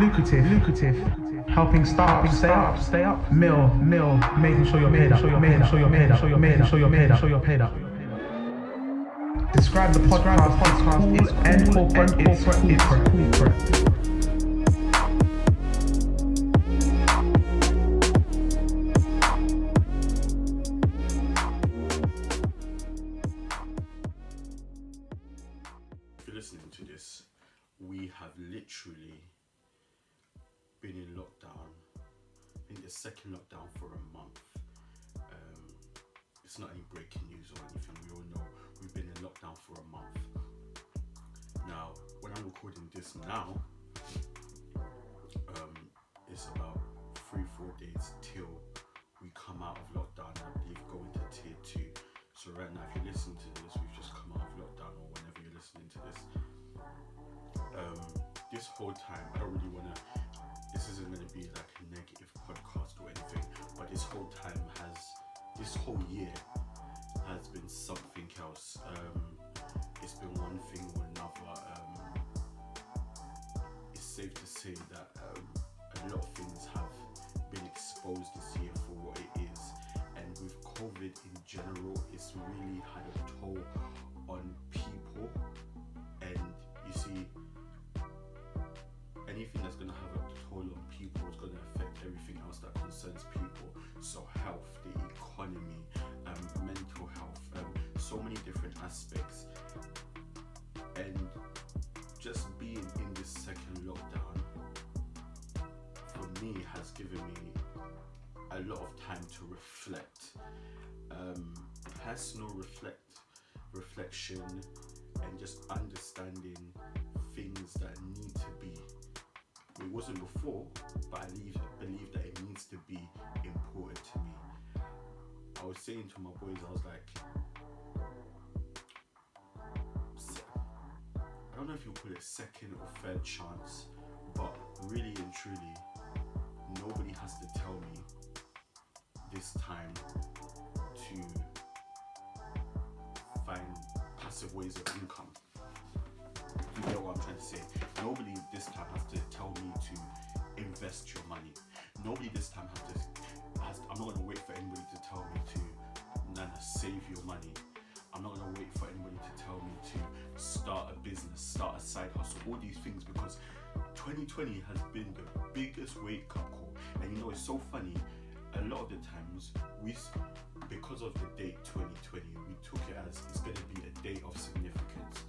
lucrative. Helping startups stay up, mill, making sure you're paid up, paid up. Describe the podcast is and corporate, it's corporate. If you're listening to this, we have literally been in lockdown. I think the second lockdown for a month. It's not any breaking news or anything. We all know we've been in lockdown for a month. Now, when I'm recording this now, it's about 3-4 days till we come out of lockdown. I believe go into tier 2. So right now, if you listen to this, we've just come out of lockdown, or whenever you're listening to this. This whole time, I don't really want to. This isn't going to be like a negative podcast or anything, but this whole year has been something else. It's been one thing or another. It's safe to say that a lot of things have been exposed this year for what it is, and with COVID in general, it's really had a toll on people. And you see, anything that's going to have a toll on people is going to affect everything else that concerns people. So health, the economy, mental health, so many different aspects. And just being in this second lockdown, for me, has given me a lot of time to reflect. Personal reflection, and just understanding things that need to be. It wasn't before, but I believe that it needs to be important to me. I was saying to my boys, I was like, I don't know if you call it second or third chance, but really and truly, nobody has to tell me this time to find passive ways of income. You get what I'm trying to say? Nobody this time has to tell me to invest your money. Nobody this time I'm not going to wait for anybody to tell me to save your money. I'm not going to wait for anybody to tell me to start a business, start a side hustle, all these things, because 2020 has been the biggest wake-up call. And you know, it's so funny, a lot of the times, because of the date 2020, we took it as it's going to be a day of significance.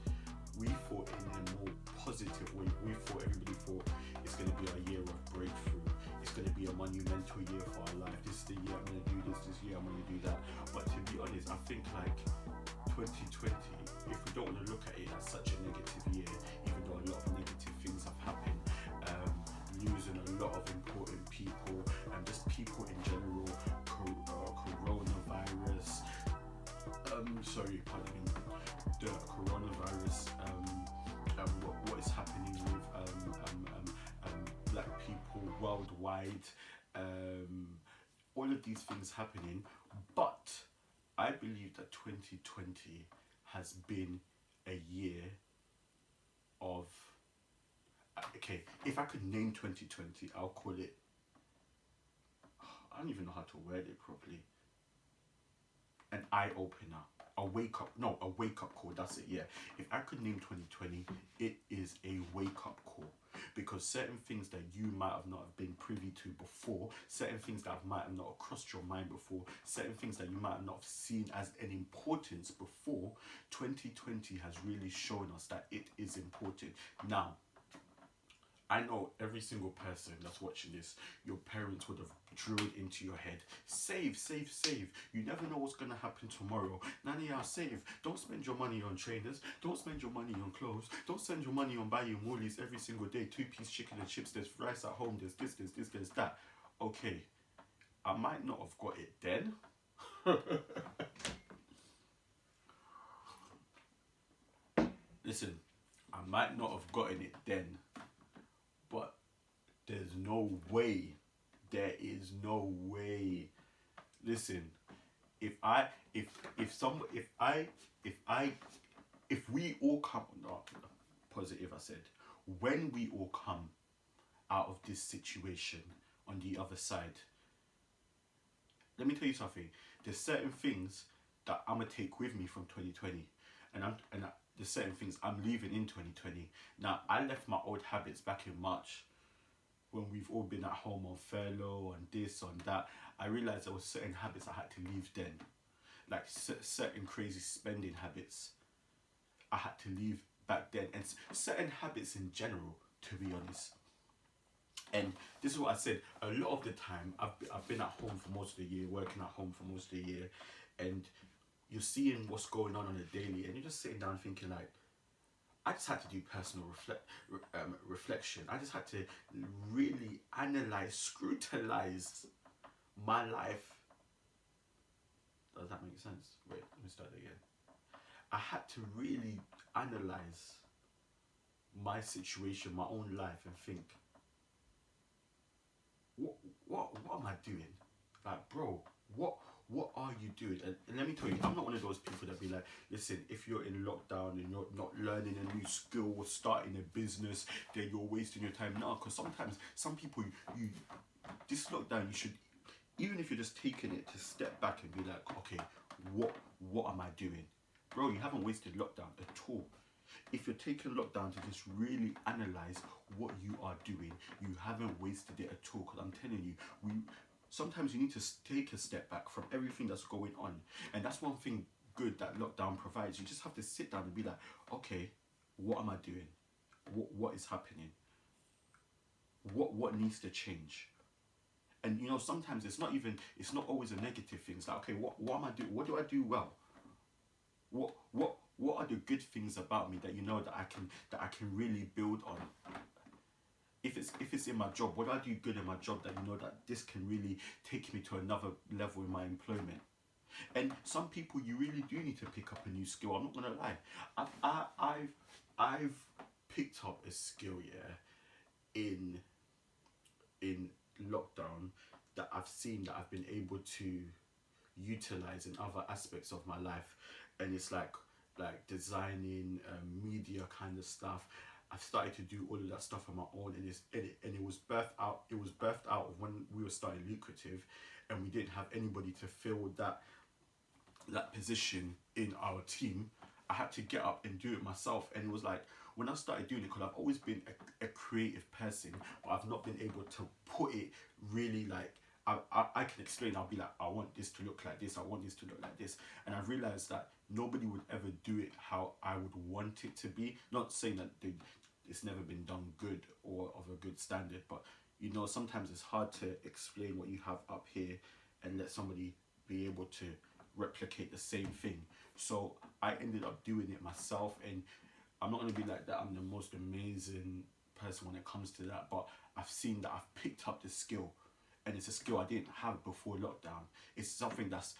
We thought in a more positive way. Everybody thought it's going to be a year of breakthrough. It's going to be a monumental year for our life. This is the year I'm going to do this year I'm going to do that. But to be honest, I think like 2020, if we don't want to look at it as such a negative year, even though a lot of negative things have happened, losing a lot of important people, and just people in general, coronavirus, the coronavirus, what is happening with black people worldwide, all of these things happening. But I believe that 2020 has been a year of, okay, if I could name 2020, I'll call it, I don't even know how to word it properly, an eye-opener, a wake-up call, that's it, yeah. If I could name 2020, it is a wake-up call, because certain things that you might have not have been privy to before, certain things that might have not crossed your mind before, certain things that you might have not seen as an importance before, 2020 has really shown us that it is important. Now, I know every single person that's watching this, your parents would have drilled into your head, save. You never know what's going to happen tomorrow. Nanny, save. Don't spend your money on trainers. Don't spend your money on clothes. Don't spend your money on buying Woolies every single day. 2-piece chicken and chips. There's rice at home. There's this, there's that. Okay, I might not have got it then. Listen, I might not have gotten it then. But there's no way. There is no way. Listen, if we all come, no, positive I said, when we all come out of this situation on the other side. Let me tell you something. There's certain things that I'm gonna take with me from 2020, and there's certain things I'm leaving in 2020. Now, I left my old habits back in March when we've all been at home on furlough and this on that. I realized there were certain habits I had to leave then, like certain crazy spending habits I had to leave back then, and certain habits in general, to be honest. And this is what I said. A lot of the time, I've been at home for most of the year, working at home for most of the year, and you're seeing what's going on a daily, and you're just sitting down thinking like, I just had to do personal reflection. I just had to really analyze, scrutinize my life. Does that make sense? Wait, let me start again. I had to really analyze my situation, my own life, and think, what am I doing? Like, bro, what are you doing? And let me tell you, I'm not one of those people that be like, listen, if you're in lockdown and you're not learning a new skill or starting a business, then you're wasting your time. No, because sometimes some people, you this lockdown, you should, even if you're just taking it to step back and be like, okay, what am I doing? Bro, you haven't wasted lockdown at all. If you're taking lockdown to just really analyze what you are doing, you haven't wasted it at all. Because I'm telling you, sometimes you need to take a step back from everything that's going on. And that's one thing good that lockdown provides. You just have to sit down and be like, okay, what am I doing? What is happening? What needs to change? And you know, sometimes it's not always a negative thing. It's like, okay, what am I doing? What do I do well? What are the good things about me that you know that I can really build on? If it's in my job, what do I do good in my job that you know that this can really take me to another level in my employment? And some people, you really do need to pick up a new skill. I'm not gonna lie. I've picked up a skill, yeah, in lockdown that I've seen that I've been able to utilize in other aspects of my life, and it's like designing, media kind of stuff. I've started to do all of that stuff on my own, and it was birthed out. It was birthed out of when we were starting Lucrative, and we didn't have anybody to fill that position in our team. I had to get up and do it myself, and it was like when I started doing it, because I've always been a creative person, but I've not been able to put it really like. I can explain. I'll be like, I want this to look like this. I want this to look like this, and I've realized that nobody would ever do it how I would want it to be. Not saying that it's never been done good or of a good standard, but you know, sometimes it's hard to explain what you have up here and let somebody be able to replicate the same thing. So I ended up doing it myself, and I'm not gonna be like that I'm the most amazing person when it comes to that, but I've seen that I've picked up the skill. And it's a skill I didn't have before lockdown. It's something that's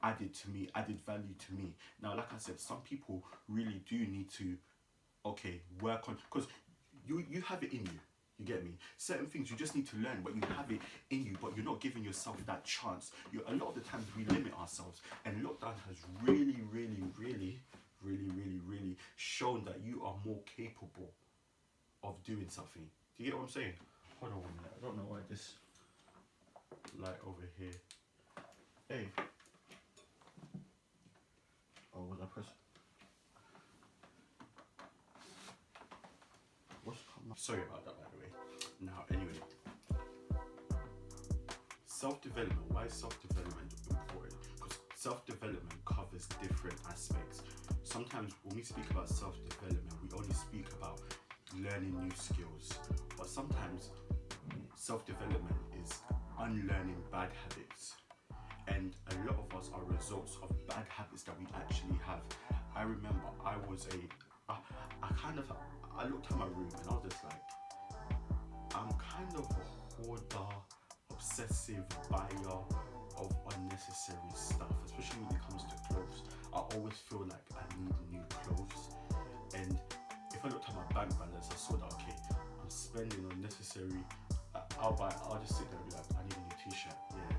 added to me, added value to me. Now, like I said, some people really do need to, okay, work on, because you have it in you. You get me? Certain things you just need to learn, but you have it in you, but you're not giving yourself that chance. A lot of the times we limit ourselves, and lockdown has really shown that you are more capable of doing something. Do you get what I'm saying? Hold on 1 minute. I don't know why this light over here. Hey. Oh, was I pressing? What's coming up? Sorry about that, by the way. Now, anyway. Self-development. Why is self-development important? Because self-development covers different aspects. Sometimes when we speak about self-development, we only speak about learning new skills. But sometimes self-development is unlearning bad habits, and a lot of us are results of bad habits that we actually have. I remember I looked at my room and I was just like, I'm kind of a hoarder, obsessive buyer of unnecessary stuff, especially when it comes to clothes. I always feel like I need new clothes, and if I looked at my bank balance, I saw that, okay, I'm spending unnecessary. I'll just sit there and be like, I need a new t-shirt, yeah,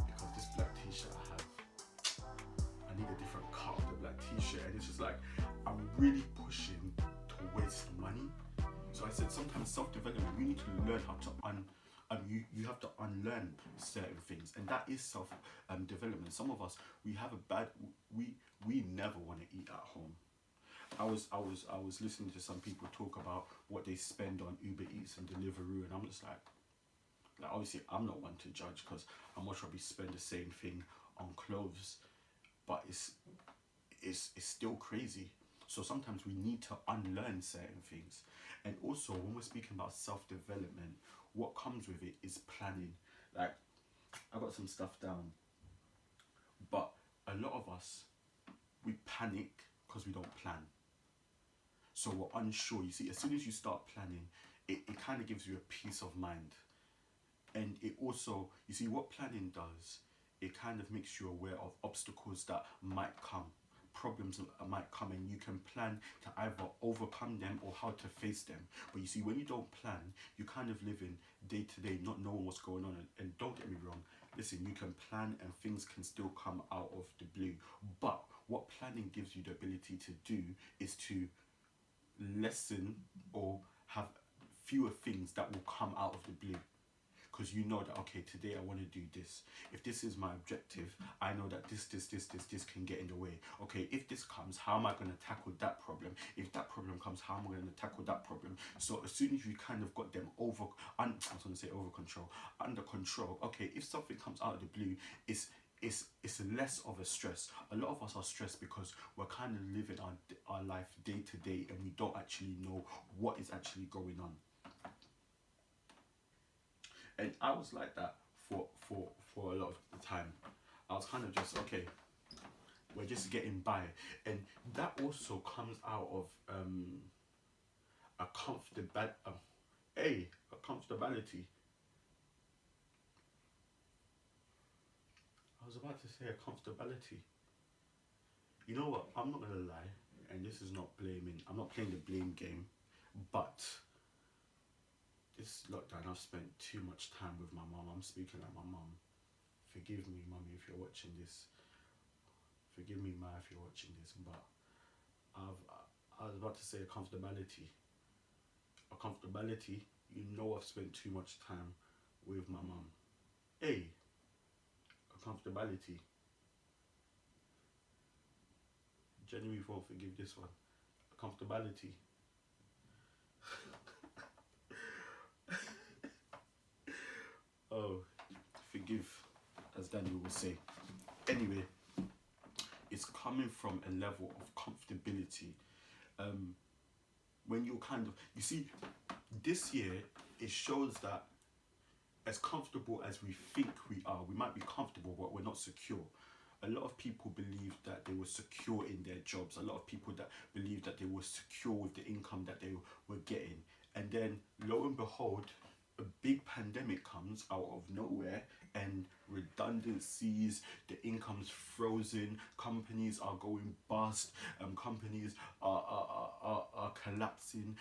because this black t-shirt I need a different cut of the black t-shirt, and it's just like, I'm really pushing to waste money. So I said sometimes self-development, we need to learn unlearn certain things, and that is self development. Some of us, we have a bad, we never want to eat at home. I was listening to some people talk about what they spend on Uber Eats and Deliveroo, and I'm just like obviously I'm not one to judge, because I'm much probably spend the same thing on clothes, but it's still crazy. So sometimes we need to unlearn certain things. And also, when we're speaking about self-development, what comes with it is planning. Like, I got some stuff down, but a lot of us, we panic because we don't plan. So we're unsure. You see, as soon as you start planning, it kind of gives you a peace of mind. And it also, you see, what planning does, it kind of makes you aware of obstacles that might come, problems that might come, and you can plan to either overcome them or how to face them. But you see, when you don't plan, you kind of live in day to day, not knowing what's going on. And don't get me wrong, listen, you can plan and things can still come out of the blue. But what planning gives you the ability to do is to lessen or have fewer things that will come out of the blue. Because you know that, okay, today I want to do this. If this is my objective, I know that this can get in the way. Okay, if this comes, how am I going to tackle that problem? If that problem comes, how am I going to tackle that problem? So as soon as you kind of got them under control, okay, if something comes out of the blue, it's less of a stress. A lot of us are stressed because we're kind of living our life day to day, and we don't actually know what is actually going on. And I was like that for a lot of the time. I was kind of just, okay, we're just getting by. And that also comes out of a comfortability. I was about to say a comfortability. You know what? I'm not going to lie, and this is not blaming. I'm not playing the blame game, but this lockdown, I've spent too much time with my mum. I'm speaking like my mum. Forgive me, mummy, if you're watching this. Forgive me, ma, if you're watching this. But I was about to say a comfortability. A comfortability. You know, I've spent too much time with my mum. Hey, a comfortability. Genuinely won't forgive this one. A comfortability. Oh, forgive, as Daniel would say. Anyway, it's coming from a level of comfortability. When you're kind of, you see, this year, it shows that as comfortable as we think we are, we might be comfortable, but we're not secure. A lot of people believe that they were secure in their jobs. A lot of people that believe that they were secure with the income that they were getting. And then, lo and behold, a big pandemic comes out of nowhere, and redundancies, the income's frozen, companies are going bust, companies are collapsing,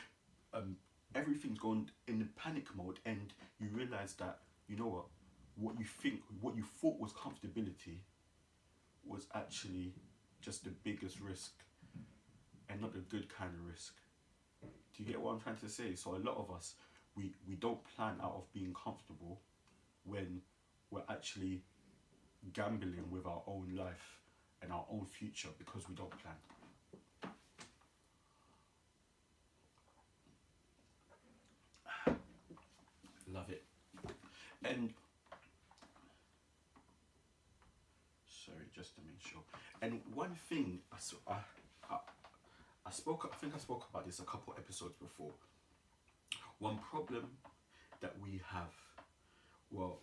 everything's going in the panic mode, and you realize that, you know what you thought was comfortability was actually just the biggest risk, and not the good kind of risk. Do you get what I'm trying to say? So a lot of us, we don't plan out of being comfortable when we're actually gambling with our own life and our own future because we don't plan. Love it. And sorry, just to make sure. And one thing I think I spoke about this a couple episodes before. One problem that we have, well,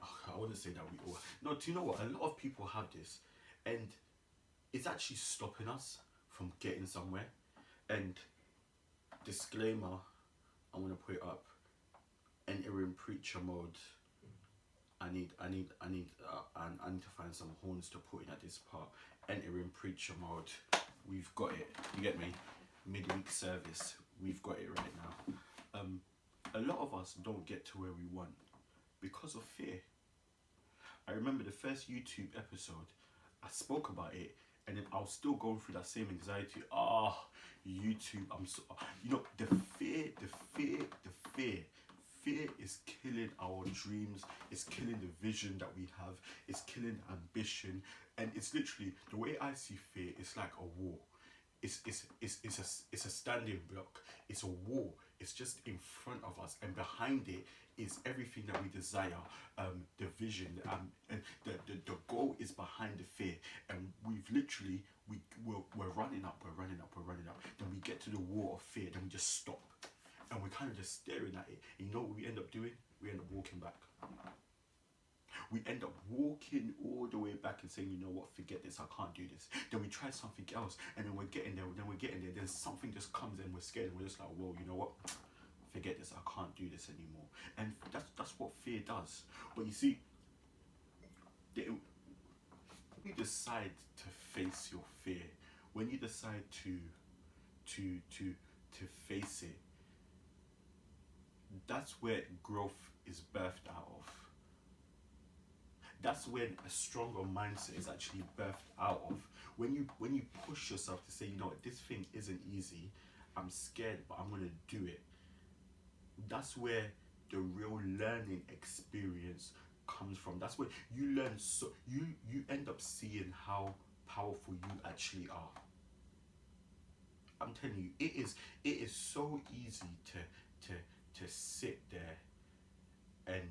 I wouldn't say that we all. No, do you know what? A lot of people have this, and it's actually stopping us from getting somewhere. And disclaimer, I'm gonna put it up. Entering preacher mode. I need to find some horns to put in at this part. Entering preacher mode. We've got it. You get me? Midweek service. We've got it right now. A lot of us don't get to where we want because of fear. I remember the first YouTube episode, I spoke about it, and then I was still going through that same anxiety. YouTube, I'm so, the fear fear is killing our dreams, it's killing the vision that we have, it's killing ambition, and it's literally, the way I see fear, it's like a war. It's a standing block. It's a wall. It's just in front of us, and behind it is everything that we desire. The vision, and the goal is behind the fear, and we've literally we're running up, we're running up, we're running up. Then we get to the wall of fear, then we just stop, and we're kind of just staring at it. And you know what we end up doing? We end up walking back. We end up walking all the way back and saying, you know what, forget this, I can't do this. Then we try something else, and then we're getting there, then something just comes and we're scared, and we're just like, whoa, you know what, forget this, I can't do this anymore. And that's what fear does. But you see, when you decide to face your fear, when you decide to face it, that's where growth is birthed out of. That's when a stronger mindset is actually birthed out of. When you push yourself to say, you know what, this thing isn't easy, I'm scared, but I'm gonna do it. That's where the real learning experience comes from. That's where you learn, so you end up seeing how powerful you actually are. I'm telling you, it is so easy to sit there and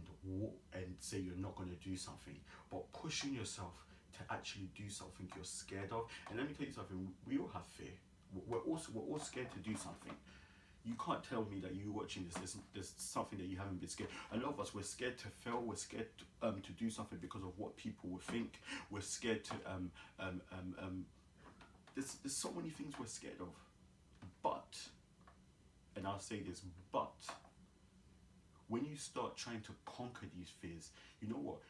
say you're not going to do something, but pushing yourself to actually do something you're scared of. And let me tell you something, we all have fear. We're all scared to do something. You can't tell me that you watching this, there's something that you haven't been scared. A lot of us, we're scared to fail, we're scared to do something because of what people will think. We're scared to there's so many things we're scared of. But, and I'll say this, but when you start trying to conquer these fears, you know what?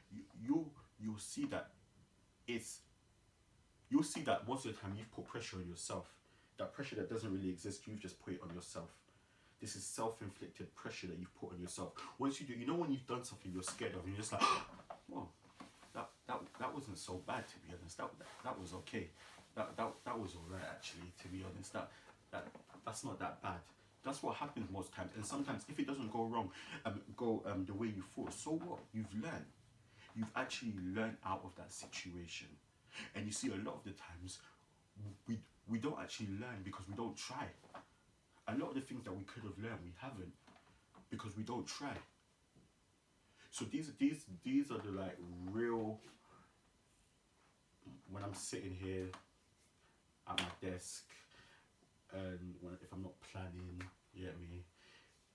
You'll see that most of the time you've put pressure on yourself. That pressure that doesn't really exist, you've just put it on yourself. This is self-inflicted pressure that you've put on yourself. Once you do, you know when you've done something you're scared of, and you're just like, well, that wasn't so bad, to be honest. That was okay. That was alright, actually, to be honest. That's not that bad. That's what happens most times. And sometimes if it doesn't go wrong, the way you thought, so what? You've learned. You've actually learned out of that situation. And you see, a lot of the times we don't actually learn because we don't try. A lot of the things that we could have learned, we haven't, because we don't try. So these are the like real, when I'm sitting here at my desk, and if I'm not planning, you get me,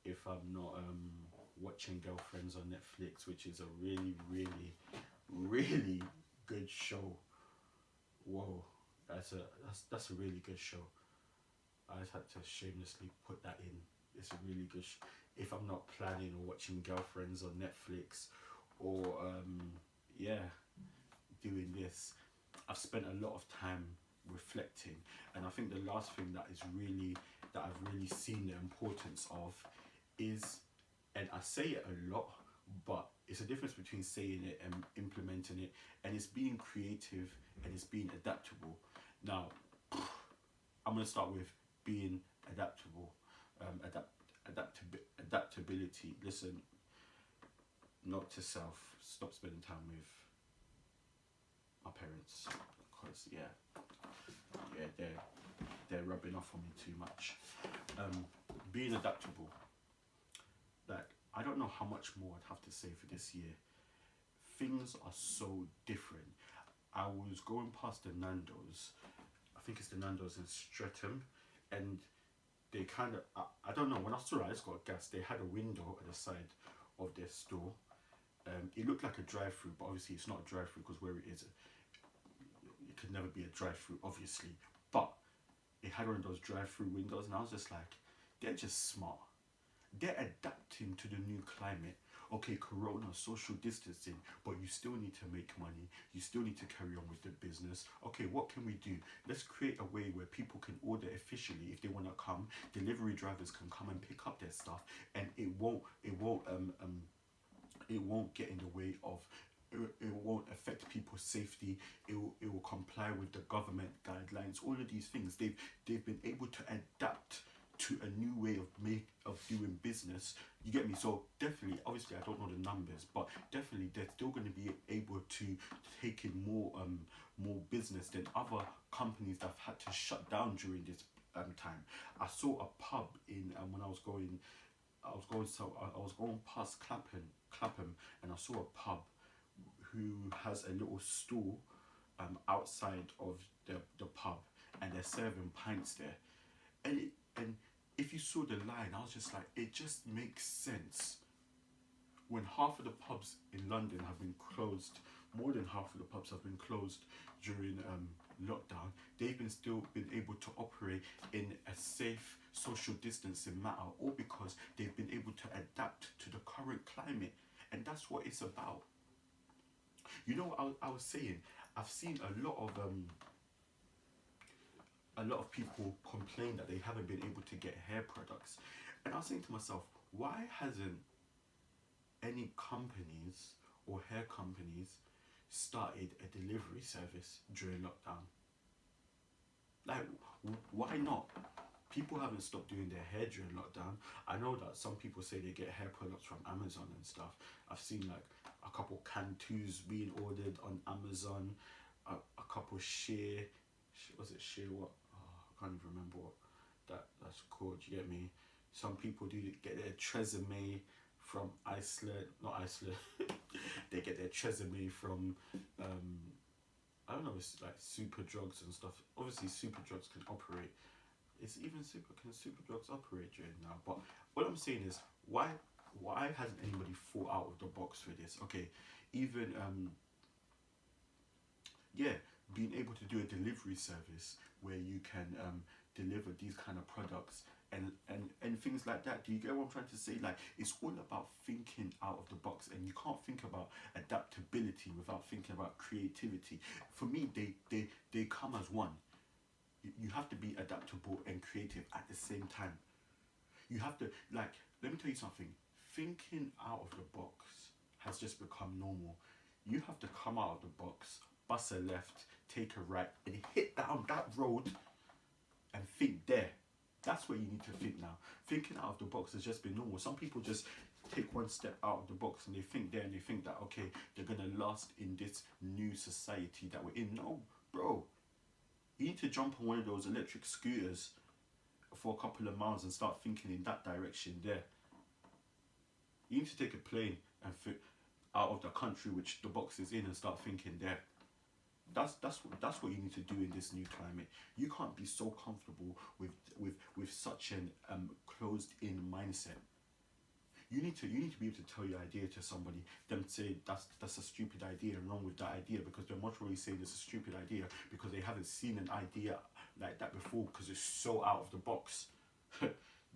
if I'm not watching Girlfriends on Netflix, which is a really, really, really good show. Whoa, that's a really good show. I just had to shamelessly put that in. It's a really good if I'm not planning or watching Girlfriends on Netflix, or doing this, I've spent a lot of time reflecting. And I think the last thing that I've really seen the importance of is, and I say it a lot, but it's a difference between saying it and implementing it, and it's being creative and it's being adaptable. Now, I'm going to start with being adaptable, adaptability. Listen, note to self, stop spending time with my parents, because they're rubbing off on me too much. Being adaptable, like, I don't know how much more I'd have to say for this year. Things are so different. I was going past the Nando's, I think it's the Nando's in Streatham, and they kind of, I don't know, when I saw it, I just got gas. They had a window at the side of their store. It looked like a drive-through, but obviously it's not a drive-through, because where it is, it could never be a drive-through, obviously. But it had one of those drive-through windows, and I was just like, they're just smart. They're adapting to the new climate. Okay, corona, social distancing, but you still need to make money. You still need to carry on with the business. Okay, what can we do? Let's create a way where people can order efficiently if they want to come. Delivery drivers can come and pick up their stuff, and it won't get in the way of. It won't affect people's safety. It will comply with the government guidelines. All of these things, they've been able to adapt to a new way of doing business. You get me? So definitely, obviously, I don't know the numbers, but definitely they're still going to be able to take in more business than other companies that have had to shut down during this time. I saw a pub in when I was going. I was going past Clapham, and I saw a pub who has a little stall outside of the pub, and they're serving pints there. And if you saw the line, I was just like, it just makes sense. When half of the pubs in London have been closed, more than half of the pubs have been closed during lockdown, they've still been able to operate in a safe social distancing matter, all because they've been able to adapt to the current climate, and that's what it's about. You know, I was saying, I've seen a lot of people complain that they haven't been able to get hair products, and I was saying to myself, why hasn't any companies or hair companies started a delivery service during lockdown? Like, why not? People haven't stopped doing their hair during lockdown. I know that some people say they get hair products from Amazon and stuff. I've seen like a couple Cantus being ordered on Amazon, a couple sheer, was it sheer what? Oh, I can't even remember what that's called. You get me? Some people do get their Tresemme from Iceland, not Iceland. They get their Tresemme from I don't know, it's like Super Drugs and stuff. Obviously, Super Drugs can operate. Can Super Drugs operate during now? But what I'm saying is, why hasn't anybody thought out of the box for this? Okay, even being able to do a delivery service where you can deliver these kind of products and things like that. Do you get what I'm trying to say? Like, it's all about thinking out of the box, and you can't think about adaptability without thinking about creativity. For me, they come as one. You have to be adaptable and creative at the same time. You have to, like, let me tell you something. Thinking out of the box has just become normal. You have to come out of the box, bust a left, take a right, and hit down that road and think there. That's where you need to think now. Thinking out of the box has just been normal. Some people just take one step out of the box and they think there, and they think that, okay, they're going to last in this new society that we're in. No, bro. You need to jump on one of those electric scooters for a couple of miles and start thinking in that direction there. You need to take a plane and out of the country which the box is in and start thinking there. That's what you need to do in this new climate. You can't be so comfortable with such an closed-in mindset. You need to be able to tell your idea to somebody, them say that's a stupid idea and wrong with that idea, because they're much really saying it's a stupid idea because they haven't seen an idea like that before because it's so out of the box.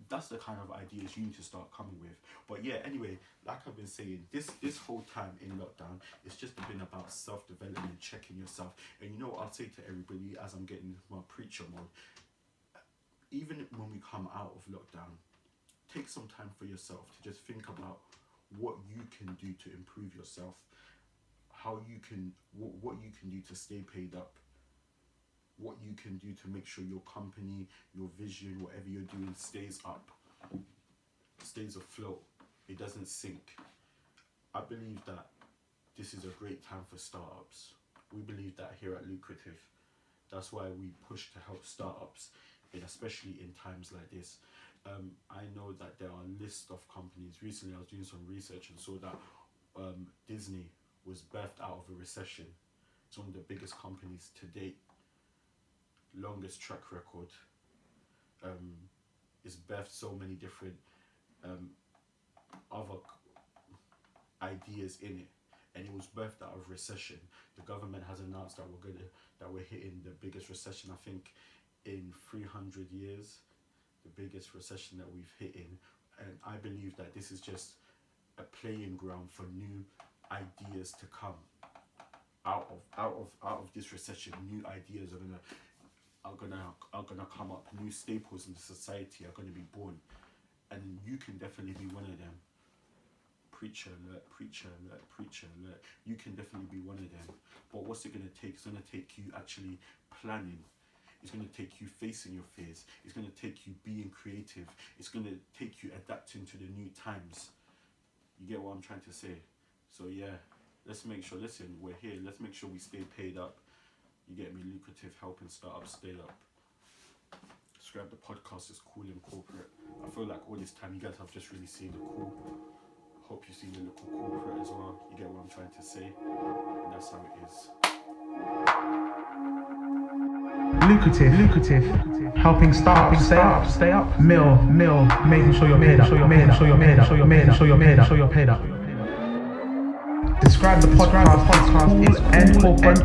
That's the kind of ideas you need to start coming with. But yeah, anyway, like I've been saying, this whole time in lockdown, it's just been about self-development, checking yourself. And you know what I'll say to everybody as I'm getting my preacher mode, even when we come out of lockdown, take some time for yourself to just think about what you can do to improve yourself, how you can, what you can do to stay paid up, what you can do to make sure your company, your vision, whatever you're doing stays up, stays afloat, it doesn't sink. I believe that this is a great time for startups. We believe that here at Lucrative. That's why we push to help startups, and especially in times like this. I know that there are lists of companies. Recently I was doing some research and saw that Disney was birthed out of a recession. It's one of the biggest companies to date, longest track record. It's birthed so many different other ideas in it, and it was birthed out of recession. The government has announced that we're hitting the biggest recession, I think, in 300 years, the biggest recession that we've hit in. And I believe that this is just a playing ground for new ideas to come out of this recession. New ideas are gonna come up. New staples in the society are gonna be born, and you can definitely be one of them. Preacher alert, preacher alert, preacher alert. You can definitely be one of them. But what's it gonna take? It's gonna take you actually planning. It's going to take you facing your fears. It's going to take you being creative. It's going to take you adapting to the new times. You get what I'm trying to say? So yeah, let's make sure, listen, we're here. Let's make sure we stay paid up. You get me? Lucrative, helping startups stay up. Subscribe. The podcast is cool and corporate. I feel like all this time you guys have just really seen the cool. Hope you see the little corporate as well. You get what I'm trying to say? And that's how it is. Lucrative, helping startups stay up, mill, making sure you're paid up, paid up. Describe the podcast, and corporate.